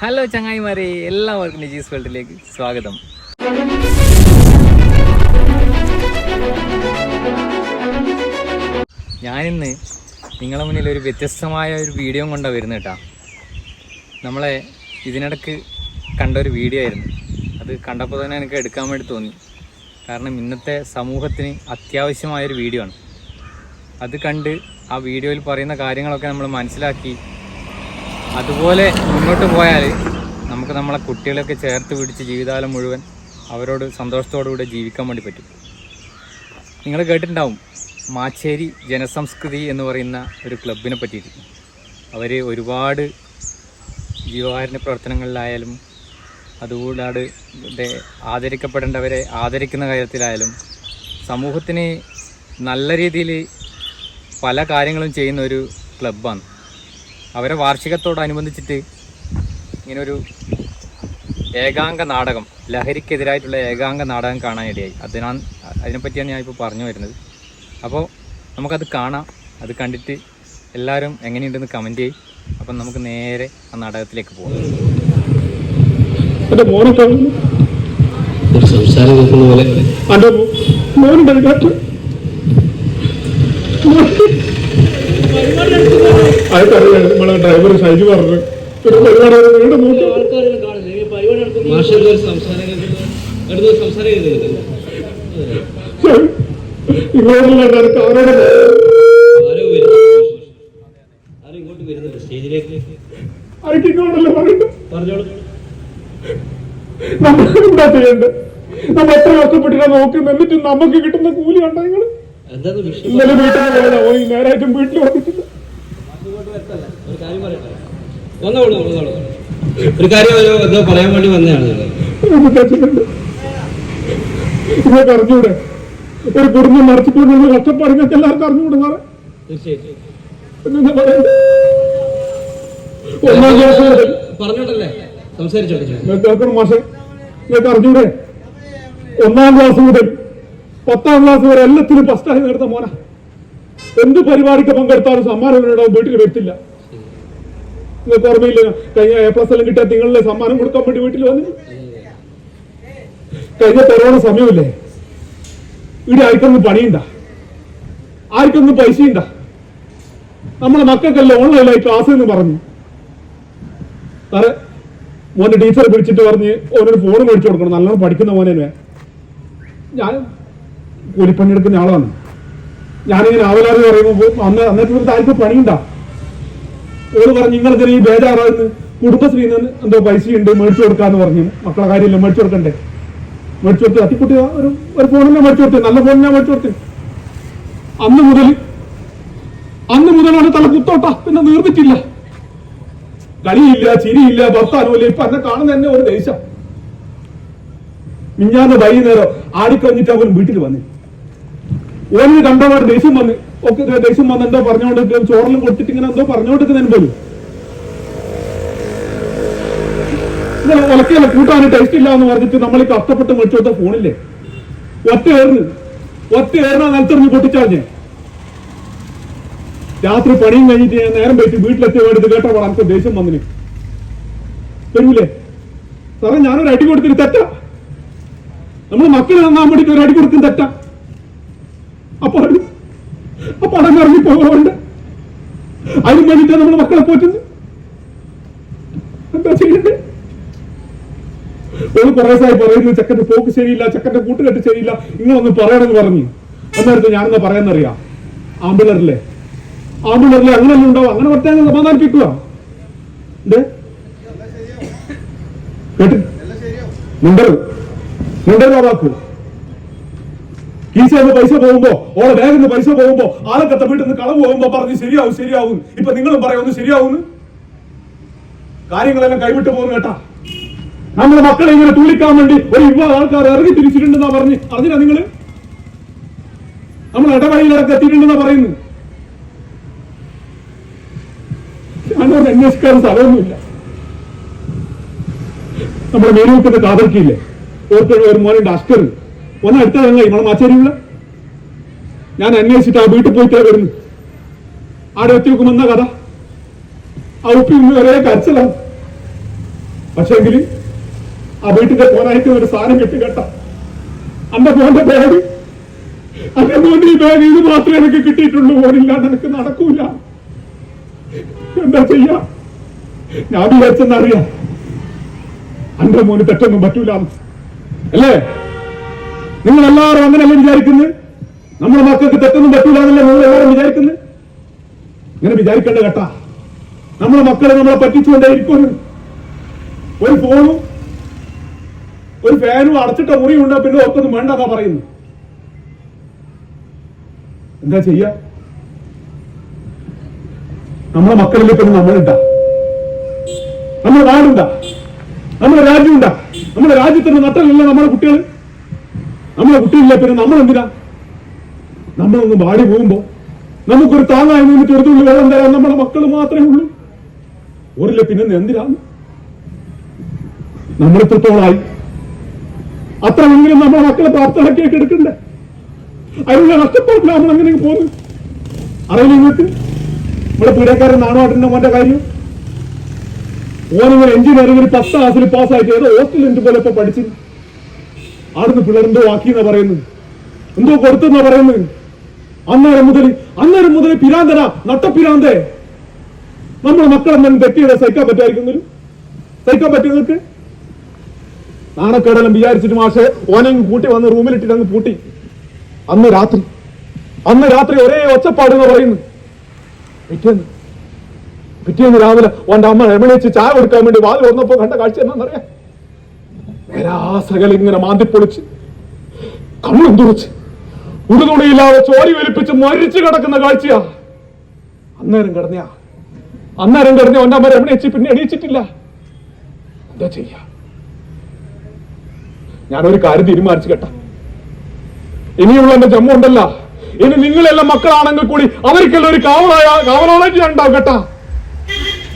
Hello ചങ്ങായിമാരെ, എല്ലാവർക്കും നിജീസ് വേൾഡിലേക്ക് സ്വാഗതം. ഞാനിന്ന് നിങ്ങളുടെ മുന്നിൽ ഒരു വ്യത്യസ്തമായ ഒരു വീഡിയോ കൊണ്ടാണ് വരുന്നത് കേട്ടോ. നമ്മളെ ഇതിനിടക്ക് കണ്ട ഒരു വീഡിയോ ആയിരുന്നു. അത് കണ്ടപ്പോൾ തന്നെ എനിക്ക് എടുക്കാൻ വേണ്ടി തോന്നി. കാരണം ഇന്നത്തെ സമൂഹത്തിന് അത്യാവശ്യമായൊരു വീഡിയോ ആണ്. അത് കണ്ട് ആ വീഡിയോയിൽ പറയുന്ന കാര്യങ്ങളൊക്കെ നമ്മൾ മനസ്സിലാക്കി അതുപോലെ മുന്നോട്ട് പോയാൽ നമുക്ക് നമ്മളെ കുട്ടികളെയൊക്കെ ചേർത്ത് പിടിച്ച് ജീവിതകാലം മുഴുവൻ അവരോട് സന്തോഷത്തോടുകൂടെ ജീവിക്കാൻ വേണ്ടി പറ്റും. നിങ്ങൾ കേട്ടിട്ടുണ്ടാവും മാച്ചേരി ജനസംസ്കൃതി എന്ന് പറയുന്ന ഒരു ക്ലബിനെ പറ്റിയിട്ട്. അവർ ഒരുപാട് ജീവകാരുണ്യ പ്രവർത്തനങ്ങളിലായാലും അതുകൂടാതെ ആദരിക്കപ്പെടേണ്ടവരെ ആദരിക്കുന്ന കാര്യത്തിലായാലും സമൂഹത്തിന് നല്ല രീതിയിൽ പല കാര്യങ്ങളും ചെയ്യുന്ന ഒരു ക്ലബ്ബാണ്. അവരെ വാർഷികത്തോടനുബന്ധിച്ചിട്ട് ഇങ്ങനൊരു ഏകാംഗ നാടകം, ലഹരിക്കെതിരായിട്ടുള്ള ഏകാംഗ നാടകം കാണാനിടയായി. അതിനെപ്പറ്റിയാണ് ഞാൻ ഇപ്പോൾ പറഞ്ഞു വരുന്നത്. അപ്പോൾ നമുക്കത് കാണാം. അത് കണ്ടിട്ട് എല്ലാവരും എങ്ങനെയുണ്ടെന്ന് കമൻറ്റ് ചെയ്യും. അപ്പം നമുക്ക് നേരെ ആ നാടകത്തിലേക്ക് പോകാം. സംസാരം കേൾക്കുന്ന പോലെ നമ്മളെ ഡ്രൈവർ ഷൈജു പറഞ്ഞു നമ്മളെന്താ ചെയ്യണ്ടേ? നമ്മൾ എത്ര കഷ്ടപ്പെട്ടിട്ടാ നോക്കുന്നത്, എന്നിട്ട് നമുക്ക് കിട്ടുന്ന കൂലി ഉണ്ടോ? നിങ്ങള് ഇന്നലെ വീട്ടിൽ പോയതാ, പോയി നേരായിട്ടും വീട്ടിൽ വന്നിട്ടില്ല. ഒരു കാര്യം എന്തോ പറയാൻ വേണ്ടി വന്നതാണ്. നിങ്ങൾക്ക് അറിഞ്ഞൂടെ ഒരു കുടുംബം മറിച്ചിട്ടുള്ള കഷ്ടപ്പാട്? നിങ്ങൾക്ക് എല്ലാവർക്കും അറിഞ്ഞൂടെ സാറേ? ഒന്നാം ക്ലാസ് മുതൽ പറഞ്ഞോട്ടല്ലേ സംസാരിച്ചോട്ടെ മാഷെ, നിങ്ങൾക്ക് അറിഞ്ഞൂടെ? 1ാം ക്ലാസ് മുതൽ 10ാം ക്ലാസ് വരെ എല്ലാത്തിനും ഫസ്റ്റായി നേടുന്ന മോന. എന്ത് പരിപാടിക്ക് പങ്കെടുത്താലും സമ്മാനം ഉണ്ടാവും, വീട്ടിൽ വരത്തില്ല. നിങ്ങൾക്ക് ഓർമ്മയില്ല? കഴിഞ്ഞ A+ എല്ലാം കിട്ടിയാൽ നിങ്ങളിലെ സമ്മാനം കൊടുക്കാൻ വേണ്ടി വീട്ടിൽ വന്നു. കഴിഞ്ഞ കൊറോണ സമയമില്ലേ, ഇവിടെ ആർക്കൊന്നും പണിയുണ്ട, ആർക്കൊന്നും പൈസയുണ്ട. നമ്മളെ മക്കൾക്കല്ല ഓൺലൈനായി ക്ലാസ് എന്ന് പറഞ്ഞു. സാറേ, മോന്റെ ടീച്ചറെ പിടിച്ചിട്ട് പറഞ്ഞ് ഓനൊരു ഫോൺ മേടിച്ചു കൊടുക്കണം, നല്ലോണം പഠിക്കുന്ന മോനെ. ഞാൻ കൂലിപ്പണിയെടുക്കുന്ന ആളാണ്. ഞാനിങ്ങനെ ആവലാതെ പറയുമ്പോൾ അന്നത്തെ ആർക്കും പണിയുണ്ടാ. ഓള് പറഞ്ഞു നിങ്ങളെന്തിനാ ഈ ബേജാറാകുന്നു, കുടുംബശ്രീയിൽ നിന്ന് എന്തോ പൈസയുണ്ട് മേടിച്ചു കൊടുക്കാന്ന് പറഞ്ഞു. മക്കളെ കാര്യമില്ല, മേടിച്ചു കൊടുക്കണ്ടേ? മേടിച്ചു കൊടുത്ത് തട്ടിക്കുട്ടി ഒരു ഫോണിനെ മേടിച്ചു കൊടുത്തു, നല്ല ഫോണിനെ മേടിച്ചു കൊടുത്തു. അന്ന് മുതലാണ് തല കുത്തോട്ടാ, പിന്നെ നീർന്നിട്ടില്ല. കളിയില്ല, ചിരിയില്ല, ഭർത്താനുമില്ല. ഇപ്പൊ എന്നെ കാണുന്ന തന്നെ ഒരു ദേശം. മിഞ്ഞാന്ന് വൈകുന്നേരം ആടിക്കഴിഞ്ഞിട്ട് അവൻ വീട്ടിൽ വന്നു. ഓന് കണ്ടപാട് ദേഷ്യം വന്ന് ദേഷ്യം വന്ന് എന്തോ പറഞ്ഞോണ്ട് ചോറെല്ലാം കൊടുത്തിട്ട് ഇങ്ങനെ എന്തോ പറഞ്ഞോണ്ടിരിക്കുന്നതിന് പോലും ഉലക്കല്ല കൂട്ടാൻ ടേസ്റ്റ് ഇല്ല എന്ന് പറഞ്ഞിട്ട് നമ്മൾ ഈ കഷ്ടപ്പെട്ട് മേടിച്ചു കൊടുത്ത ഫോണില്ലേ, ഒറ്റ ഏറിന നിലത്തെറിഞ്ഞ് പൊട്ടിച്ചാഞ്ഞ്. രാത്രി പണിയും കഴിഞ്ഞിട്ട് ഞാൻ നേരം പോയിട്ട് വീട്ടിലെത്തി വേണ്ടത് കേട്ടപ്പോൾ എനിക്ക് ദേഷ്യം വന്നിന്. വരൂലേ സാറേ? ഞാനൊരു അടി കൊടുത്തിട്ട് തെറ്റാ? നമ്മൾ മക്കളെ നന്നാൻ വേണ്ടിട്ട് ഒരു അടി കൊടുക്കും തെറ്റാ? അപ്പൊ പണം ഇറങ്ങി പോകാറുണ്ട്. അതിന് വേണ്ടിട്ടാ നമ്മൾ മക്കളെ പോറ്റുന്നത്. എന്താ ചെയ്യണ്ടേ? ഒരു കുറേ സായി പറയുന്നു ചെക്കന്റെ പോക്ക് ശരിയില്ല, ചെക്കന്റെ കൂട്ടുകെട്ട് ശരിയില്ല, നിങ്ങളൊന്ന് പറയണമെന്ന് പറഞ്ഞു. അന്നേരത്ത് ഞാനെന്നാ പറയാന്നറിയാം, ആമ്പിളറിലെ അങ്ങനെയൊന്നും ഉണ്ടാവും. അങ്ങനെ ഒറ്റ സമാധാനിപ്പിക്കുക കേട്ട് മുണ്ടരുവാക്കൂ. കീശന്ന് പൈസ പോകുമ്പോ, ഓളെ ബാഗിന്ന് പൈസ പോകുമ്പോ, ആലക്കത്തെ വീട്ടിൽ നിന്ന് കളവ് പോകുമ്പോ പറഞ്ഞ് ശരിയാവും. ഇപ്പൊ നിങ്ങളും പറയുന്നു ശരിയാവുന്നു. കാര്യങ്ങളെല്ലാം കൈവിട്ട് പോകുന്നു കേട്ടാ. നമ്മളെ മക്കളെ ഇങ്ങനെ തുള്ളിക്കാൻ വേണ്ടി ഒരു യുവ ആൾക്കാർ ഇറങ്ങി തിരിച്ചിട്ടുണ്ടെന്നാ പറഞ്ഞ് അറിഞ്ഞില്ല നിങ്ങള്? നമ്മൾ ഇടവഴിയിലിറക്കി എത്തിയിട്ടുണ്ടെന്നാ പറയുന്നു. ഞാനോട് അന്വേഷിക്കാൻ സ്ഥലമൊന്നുമില്ല. നമ്മുടെ മേലൂക്കത്തെ കാതർക്കില്ലേ, ഓർക്കൊരു ഒരു മോനുണ്ട് അസ്കർ, അടുത്ത നമ്മളെ മാച്ചേരിയുള്ള. ഞാൻ അന്വേഷിച്ചിട്ട് ആ വീട്ടിൽ പോയിട്ടേ വരുന്നു. ആടെ എത്തി നോക്കുമ്പോ എന്താ കഥ? ആ ഉപ്പി ഒരേ കരച്ചിലാണ്. പക്ഷെങ്കിൽ ആ വീട്ടിന്റെ പോരായിട്ട് ഒരു സാധനം കെട്ടി കേട്ട അന്റെ മോന്റെ ബാഗ്, അന്റെ മോന്റെ ഈ ബാഗ് ഇത് മാത്രമേ എനിക്ക് കിട്ടിയിട്ടുള്ളൂ, മോനില്ലാണ്ട് എനിക്ക് നടക്കൂല. എന്താ ചെയ്യാ? ഞാൻ വിചാരിച്ചെന്നറിയാം അന്റെ മോന് തെറ്റൊന്നും പറ്റൂല അല്ലേ? നിങ്ങൾ എല്ലാവരും അങ്ങനെയല്ലേ വിചാരിക്കുന്നത്? നമ്മുടെ മക്കൾക്ക് തെറ്റൊന്നും പറ്റൂല എന്നല്ലേ നിങ്ങൾ എല്ലാവരും വിചാരിക്കുന്നത്? ഇങ്ങനെ വിചാരിക്കേണ്ട കേട്ടാ. നമ്മളെ മക്കളെ നമ്മളെ പറ്റിച്ചുകൊണ്ടേയിരിക്കും. ഒരു ഫോണും ഒരു ഫാനും അടച്ചിട്ട മുറിയുണ്ടോ പിന്നെ ഒക്കൊന്നും വേണ്ടെന്നാ പറയുന്നു. എന്താ ചെയ്യാ? നമ്മളെ മക്കളിൽ പിന്നെ നമ്മളുണ്ടാ, നമ്മുടെ നാടുണ്ടാ, നമ്മുടെ രാജ്യമുണ്ടാ. നമ്മുടെ രാജ്യത്തിന്റെ നട്ടലില്ല നമ്മളെ കുട്ടികൾ. നമ്മളെ കുട്ടികളില്ല പിന്നെ നമ്മൾ എന്തിനാ? നമ്മളൊന്ന് വാടി പോകുമ്പോ നമുക്കൊരു താങ്ങായി നിന്നിട്ട് ഒരു തുള്ളി വെള്ളം തരാൻ നമ്മളെ മക്കൾ മാത്രമേ ഉള്ളൂ. ഒരില്ല പിന്നെ എന്തിനാണ്? നമ്മളെത്രത്തോളായി അത്രമെങ്കിലും നമ്മളെ മക്കളെ പ്രാപ്തമാക്കിയൊക്കെ എടുക്കണ്ടേ? അതിനുള്ള കഷ്ടപ്പാടില്ല നമ്മൾ അങ്ങനെ പോകുന്നു. അറിയില്ല നിങ്ങൾക്ക് നമ്മുടെ പീഡക്കാരൻ നാണുവാട്ടിന്റെ മോന്റെ കാര്യം? ഓനിങ്ങനെ എഞ്ചിനീയറിംഗിൽ 10 ക്ലാസ്സിൽ പാസ്സായിട്ട് ഏതോ ഹോസ്റ്റലിൽ പോലെ ഇപ്പൊ പഠിച്ചു. ആടുന്ന് പിള്ളേരെന്തോ ആക്കിയെന്നാ പറയുന്നത്, എന്തോ കൊടുത്തെന്നാ പറയുന്നത്. അന്നേരം മുതൽ പിരാന്തനാ, നട്ടപ്പിരാന്തേ. നമ്മുടെ മക്കളെന്തെങ്കിലും തെറ്റിയത് സഹിക്കാൻ പറ്റുമായിരിക്കും? സഹിക്കാൻ പറ്റുന്നവർക്ക് നാണക്കേടെല്ലാം വിചാരിച്ചിട്ട് മാഷെ ഓനെങ്കിൽ കൂട്ടി വന്ന് റൂമിലിട്ടിട്ട് അങ്ങ് പൂട്ടി. അന്ന് രാത്രി ഒരേ ഒച്ചപ്പാട് എന്ന് പറയുന്നു. പിറ്റേന്ന് രാവിലെ ഓന്റെ അമ്മ എമണിച്ച് ചായ കൊടുക്കാൻ വേണ്ടി വാതിൽ വന്നപ്പോ കണ്ട കാഴ്ച എന്നാന്നറിയാം. നിരാസകൽ ഇങ്ങനെ മാന്തിപ്പൊളിച്ച് കണ്ണും തുറച്ച് ഉടുതുണിയില്ലാതെ ചോരി വലിപ്പിച്ച് മരിച്ചു കിടക്കുന്ന കാഴ്ചയാ. അന്നേരം കിടന്ന ഓന്റെ അമ്മ എമണിച്ച് പിന്നെ എണീച്ചിട്ടില്ല. എന്താ ചെയ്യാ? ഞാനൊരു കാര്യം തീരുമാനിച്ചു കേട്ട, ഇനിയുള്ള എന്റെ ജമ്മു ഉണ്ടല്ല, ഇനി നിങ്ങളെല്ലാം മക്കളാണെങ്കിൽ കൂടി അവർക്കെല്ലാം ഒരു കാവലാളായിട്ട് ഞാൻ ഉണ്ടാവും കേട്ടാ.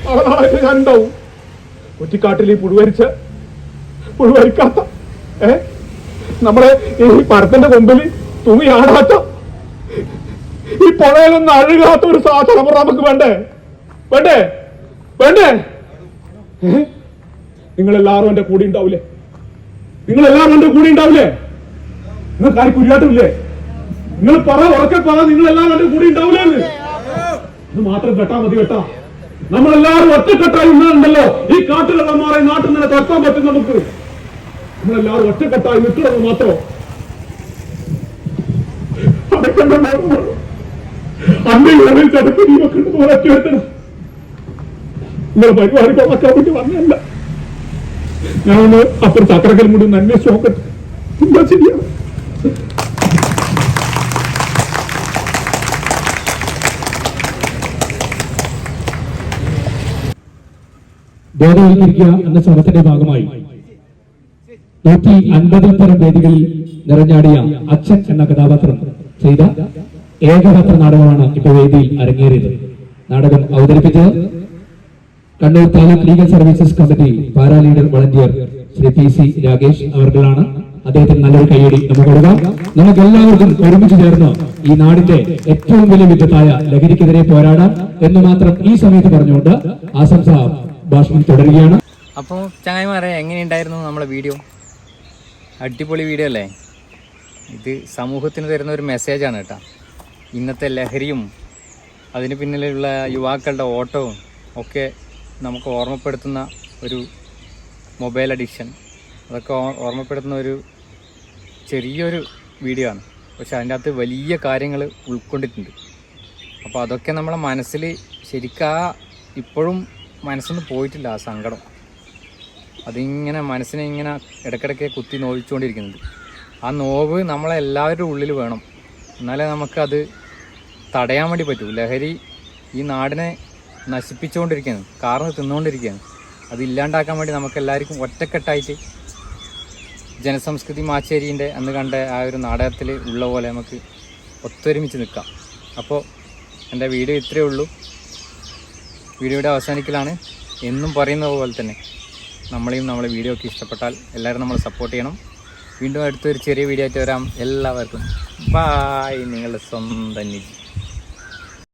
കാവലാളായിട്ട് ഞാൻ ഉണ്ടാവും. കുറ്റിക്കാട്ടിൽ ഈ പുഴുവരിക്കാത്ത നമ്മുടെ ഈ മരത്തിന്റെ കൊമ്പിൽ തുണി ആടാത്ത ഈ പുഴയിലൊന്നും അഴുകാത്ത ഒരു തലമുറ നമുക്ക് വേണ്ടേ? നിങ്ങളെല്ലാവരും എന്റെ കൂടെ ഉണ്ടാവില്ലേ? നിങ്ങൾക്ക് ആരും കുരിയാട്ടില്ലേ? നിങ്ങൾ ഉറക്കെ പറ, നിങ്ങളെല്ലാവരും എന്റെ കൂടെ ഉണ്ടാവില്ലേ? അത് മാത്രം കേട്ടാ മതി കേട്ടാ. നമ്മളെല്ലാവരും ഒറ്റക്കെട്ടായി നിന്നുണ്ടല്ലോ ഈ കാട്ടുകള്ളന്മാരെ നാട്ടിൽ നിന്ന് തുറക്കാൻ പറ്റും നമുക്ക്. നമ്മളെല്ലാവരും ഒറ്റക്കെട്ടായി നിൽക്കുന്നത് മാത്രം. അമ്മയിൽ ചടക്ക് നീ വെക്കേണ്ടത് ഒരൊറ്റ വരുത്തണം. നിങ്ങളെ പരിപാടി തുറക്കാൻ വേണ്ടി വന്നല്ല. ഞാനൊന്ന് അപ്പുറം ചക്രക്കൽ കൂടി ഒന്ന് അന്വേഷിച്ച് നോക്കട്ടെ. എന്താ ശരിയാണ്? ബോധവൽക്കരിക്കുക എന്ന ശ്രമത്തിന്റെ ഭാഗമായി 150 തരം വേദികളിൽ നിറഞ്ഞാടിയ അച്ഛൻ എന്ന കഥാപാത്രം ചെയ്ത ഏകപാത്ര നാടകമാണ് ഇപ്പോൾ വേദിയിൽ അരങ്ങേറിയത്. നാടകം അവതരിപ്പിച്ചത് Kannur taluk legal services committee para leader volunteer Shri PC Rakesh അവർകളാണ്. അദ്ദേഹത്തിന് നല്ലൊരു കൈയടി നമുക്ക് കൊടുക്കാം. നമുക്ക് എല്ലാവർക്കും ഒരുമിച്ച് ചേർന്ന് ഈ നാടിന്റെ ഏറ്റവും വലിയ വിപത്തായ ലഹരിക്കെതിരെ പോരാടാം എന്ന് മാത്രം ഈ സമയത്ത് പറഞ്ഞുകൊണ്ട് ആശംസ ഭാഷണം തുടരുകയാണ്. അപ്പോൾ ചങ്ങായിമാരെ, എങ്ങനെയുണ്ടായിരുന്നു നമ്മളെ വീഡിയോ? അടിപൊളി വീഡിയോ അല്ലേ? ഇത് സമൂഹത്തിന് തരുന്ന ഒരു മെസ്സേജാണ് കേട്ടോ. ഇന്നത്തെ ലഹരിയും അതിന് പിന്നിലുള്ള യുവാക്കളുടെ ഓട്ടവും ഒക്കെ നമുക്ക് ഓർമ്മപ്പെടുത്തുന്ന ഒരു മൊബൈൽ അഡിക്ഷൻ, അതൊക്കെ ഓർമ്മപ്പെടുത്തുന്ന ഒരു ചെറിയൊരു വീഡിയോ ആണ്. പക്ഷെ അതിൻ്റെ അകത്ത് വലിയ കാര്യങ്ങൾ ഉൾക്കൊണ്ടിട്ടുണ്ട്. അപ്പോൾ അതൊക്കെ നമ്മളെ മനസ്സിൽ ശരിക്കും ഇപ്പോഴും മനസ്സിന്ന് പോയിട്ടില്ല. ആ സങ്കടം അതിങ്ങനെ മനസ്സിനെ ഇങ്ങനെ ഇടയ്ക്കിടയ്ക്ക് കുത്തി നോവിച്ചുകൊണ്ടിരിക്കുന്നുണ്ട്. ആ നോവ് നമ്മളെല്ലാവരുടെ ഉള്ളിൽ വേണം, എന്നാലേ നമുക്കത് തടയാൻ വേണ്ടി പറ്റൂ. ലഹരി ഈ നാടിനെ നശിപ്പിച്ചുകൊണ്ടിരിക്കുകയാണ്, കാർന്ന് തിന്നുകൊണ്ടിരിക്കുകയാണ്. അതില്ലാണ്ടാക്കാൻ വേണ്ടി നമുക്കെല്ലാവർക്കും ഒറ്റക്കെട്ടായിട്ട് ജനസംസ്കൃതി മാച്ചേരിൻ്റെ അന്ന് കണ്ട ആ ഒരു നാടകത്തിൽ ഉള്ള പോലെ നമുക്ക് ഒത്തൊരുമിച്ച് നിൽക്കാം. അപ്പോൾ എൻ്റെ വീഡിയോ ഇത്രയേ ഉള്ളൂ. വീഡിയോയുടെ അവസാനിക്കലാണ്. എന്നും പറയുന്നത് പോലെ തന്നെ നമ്മളെ വീഡിയോ ഒക്കെ ഇഷ്ടപ്പെട്ടാൽ എല്ലാവരും നമ്മളെ സപ്പോർട്ട് ചെയ്യണം. വീണ്ടും അടുത്തൊരു ചെറിയ വീഡിയോ ആയിട്ട് വരാം. എല്ലാവർക്കും ബായ്. നിങ്ങളുടെ സ്വന്തം നിധി.